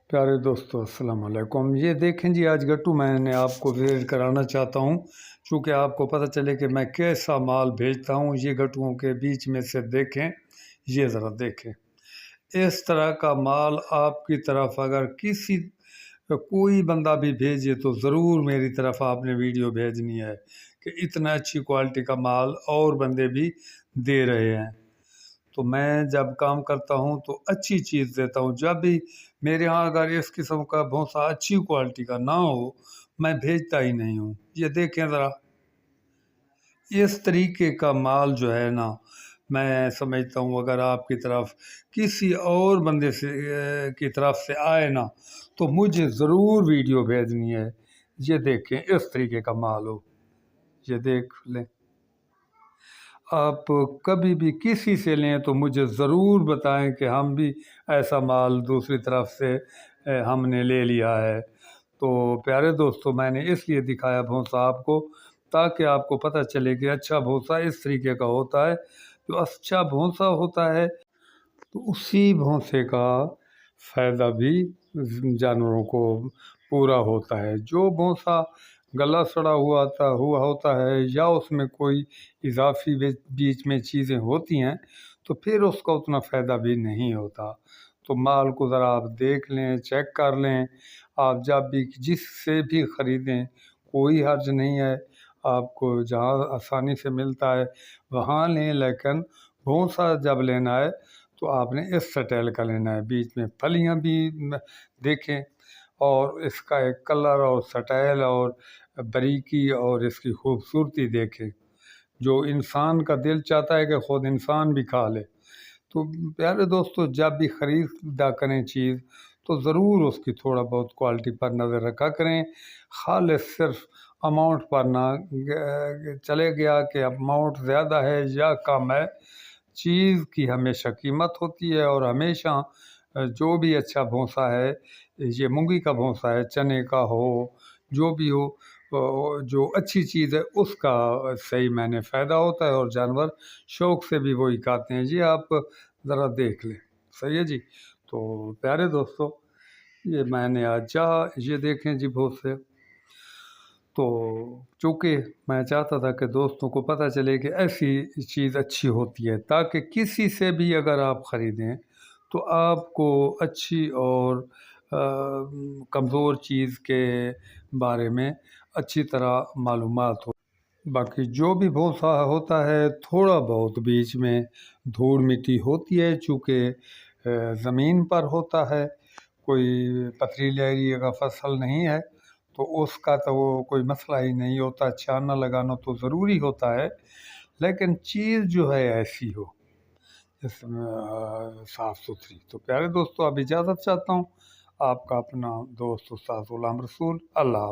प्यारे दोस्तों अस्सलाम वालेकुम। ये देखें जी, आज गट्टू मैंने आपको विजिट कराना चाहता हूँ चूँकि आपको पता चले कि मैं कैसा माल भेजता हूँ। ये गट्टुओं के बीच में से देखें, ये ज़रा देखें, इस तरह का माल आपकी तरफ अगर किसी कोई बंदा भी भेजे तो ज़रूर मेरी तरफ आपने वीडियो भेजनी है कि इतना अच्छी क्वालिटी का माल और बंदे भी दे रहे हैं। तो मैं जब काम करता हूँ तो अच्छी चीज़ देता हूँ। जब भी मेरे यहाँ अगर इस किस्म का भूसा अच्छी क्वालिटी का ना हो, मैं भेजता ही नहीं हूँ। ये देखें ज़रा, इस तरीके का माल जो है ना, मैं समझता हूँ अगर आपकी तरफ किसी और बंदे से की तरफ से आए ना, तो मुझे ज़रूर वीडियो भेजनी है। ये देखें, इस तरीके का माल हो, ये देख लें। आप कभी भी किसी से लें तो मुझे ज़रूर बताएं कि हम भी ऐसा माल दूसरी तरफ से हमने ले लिया है। तो प्यारे दोस्तों, मैंने इसलिए दिखाया भूसा आपको ताकि आपको पता चले कि अच्छा भूसा इस तरीके का होता है। जो अच्छा भूसा होता है तो उसी भूसे का फ़ायदा भी जानवरों को पूरा होता है। जो भूसा गला सड़ा हुआ होता है या उसमें कोई इजाफी बीच में चीज़ें होती हैं तो फिर उसका उतना फ़ायदा भी नहीं होता। तो माल को ज़रा आप देख लें, चेक कर लें। आप जब भी जिससे भी ख़रीदें कोई हर्ज नहीं है, आपको जहाँ आसानी से मिलता है वहाँ लें, लेकिन भूसा जब लेना है तो आपने इस स्टाइल का लेना है। बीच में फलियाँ भी देखें और इसका एक कलर और स्टाइल और बारीकी और इसकी खूबसूरती देखें, जो इंसान का दिल चाहता है कि ख़ुद इंसान भी खा ले। तो प्यारे दोस्तों, जब भी ख़रीदा करें चीज़ तो ज़रूर उसकी थोड़ा बहुत क्वालिटी पर नज़र रखा करें। खालिस सिर्फ अमाउंट पर ना चले गया कि अमाउंट ज़्यादा है या कम है। चीज़ की हमेशा कीमत होती है और हमेशा जो भी अच्छा भूसा है, ये मूंगी का भूसा है, चने का हो, जो भी हो, जो अच्छी चीज़ है उसका सही मायने फ़ायदा होता है और जानवर शौक़ से भी वही खाते हैं। ये आप ज़रा देख लें, सही है जी। तो प्यारे दोस्तों, ये मैंने आज ये देखें जी भूसे। तो चूँकि मैं चाहता था कि दोस्तों को पता चले कि ऐसी चीज़ अच्छी होती है, ताकि किसी से भी अगर आप ख़रीदें तो आपको अच्छी और कमज़ोर चीज़ के बारे में अच्छी तरह मालूमात हो। बाकी जो भी भूसा होता है थोड़ा बहुत बीच में धूल मिट्टी होती है, चूँकि ज़मीन पर होता है, कोई पथरीली एरिया का फसल नहीं है तो उसका तो वो कोई मसला ही नहीं होता। छानना लगाना तो ज़रूरी होता है, लेकिन चीज़ जो है ऐसी हो जिसमें साफ़ सुथरी। तो प्यारे दोस्तों, अब इजाज़त चाहता हूँ। आपका अपना दोस्त उस्ताद ग़ुलाम रसूल। अल्लाह।